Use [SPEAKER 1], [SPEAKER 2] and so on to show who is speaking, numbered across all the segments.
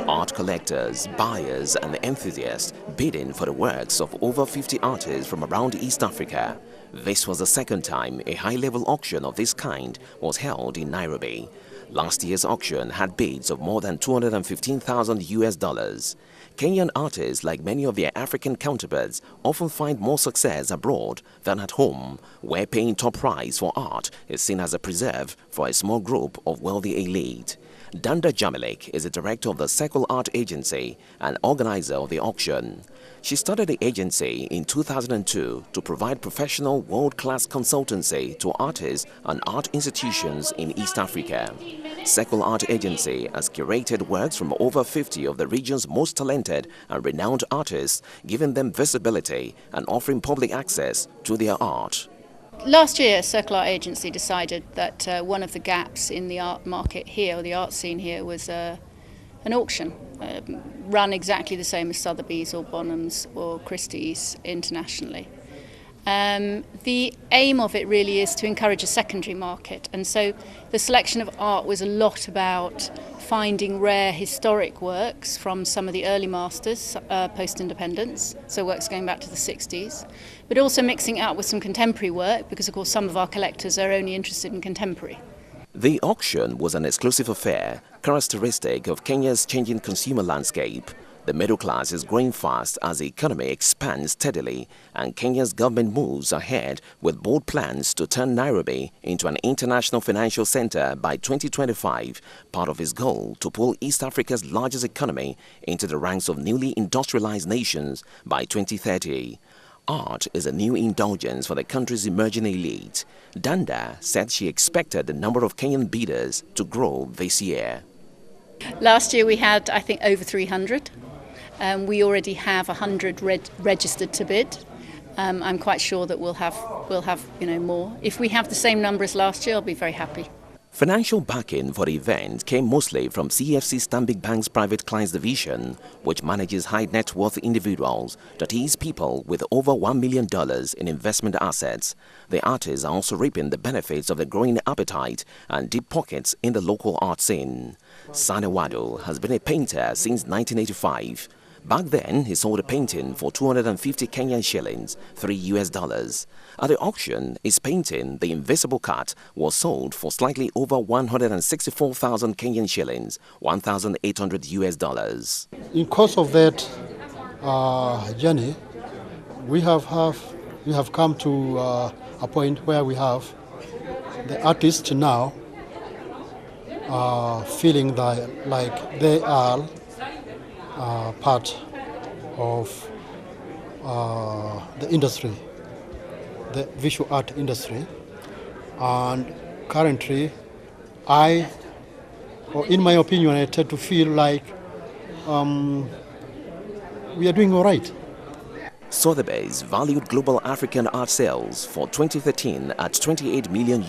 [SPEAKER 1] Art collectors, buyers and enthusiasts bidding for the works of over 50 artists from around East Africa. This was the second time a high-level auction of this kind was held in Nairobi. Last year's auction had bids of more than $215,000. Kenyan artists, like many of their African counterparts, often find more success abroad than at home, where paying top price for art is seen as a preserve for a small group of wealthy elite. Danda Djamelik is the director of the Circle Art Agency and organizer of the auction. She started the agency in 2002 to provide professional world-class consultancy to artists and art institutions in East Africa. Circle Art Agency has curated works from over 50 of the region's most talented and renowned artists, giving them visibility and offering public access to their art.
[SPEAKER 2] Last year, Circle Art Agency decided that one of the gaps in the art market here, or the art scene here, was an auction run exactly the same as Sotheby's or Bonham's or Christie's internationally. The aim of it really is to encourage a secondary market, and so the selection of art was a lot about finding rare historic works from some of the early masters post-independence, so works going back to the 60s, but also mixing it up with some contemporary work because of course some of our collectors are only interested in contemporary.
[SPEAKER 1] The auction was an exclusive affair, characteristic of Kenya's changing consumer landscape. The middle class is growing fast as the economy expands steadily, and Kenya's government moves ahead with bold plans to turn Nairobi into an international financial center by 2025, part of its goal to pull East Africa's largest economy into the ranks of newly industrialized nations by 2030. Art is a new indulgence for the country's emerging elite. Danda said she expected the number of Kenyan bidders to grow this year.
[SPEAKER 2] Last year we had, I think, over 300. We already have 100 registered to bid. I'm quite sure that we'll have more. If we have the same number as last year, I'll be very happy.
[SPEAKER 1] Financial backing for the event came mostly from CFC Stanbic Bank's Private Clients Division, which manages high-net-worth individuals, that is, people with over $1 million in investment assets. The artists are also reaping the benefits of the growing appetite and deep pockets in the local art scene. Sane Wadu has been a painter since 1985. Back then, he sold a painting for 250 Kenyan shillings, $3. At the auction, his painting, The Invisible Cat, was sold for slightly over 164,000 Kenyan shillings, $1,800.
[SPEAKER 3] In course of that journey, we have come to a point where we have the artists now feeling that like they are part of the industry, the visual art industry, and currently in my opinion, I tend to feel like we are doing all right.
[SPEAKER 1] Sotheby's valued global African art sales for 2013 at $28 million,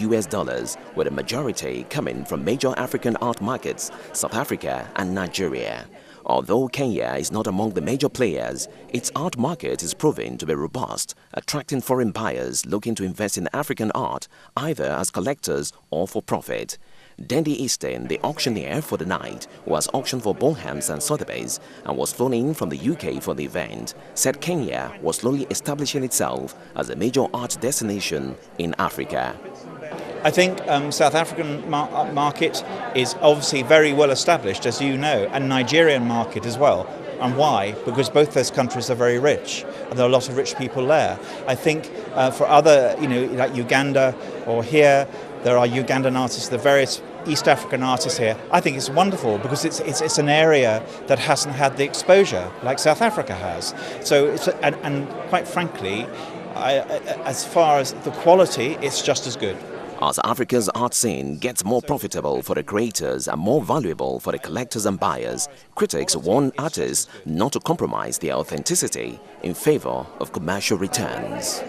[SPEAKER 1] with a majority coming from major African art markets, South Africa and Nigeria. Although Kenya is not among the major players, its art market is proving to be robust, attracting foreign buyers looking to invest in African art, either as collectors or for profit. Dendy Easton, the auctioneer for the night, who has auctioned for Bonhams and Sotheby's and was flown in from the UK for the event, said Kenya was slowly establishing itself as a major art destination in Africa.
[SPEAKER 4] I think South African market is obviously very well established, as you know, and Nigerian market as well. And why? Because both those countries are very rich, and there are a lot of rich people there. I think for other, like Uganda or here, there are Ugandan artists, the various East African artists here. I think it's wonderful because it's an area that hasn't had the exposure like South Africa has. So, and quite frankly, as far as the quality, it's just as good.
[SPEAKER 1] As Africa's art scene gets more profitable for the creators and more valuable for the collectors and buyers, critics warn artists not to compromise their authenticity in favor of commercial returns.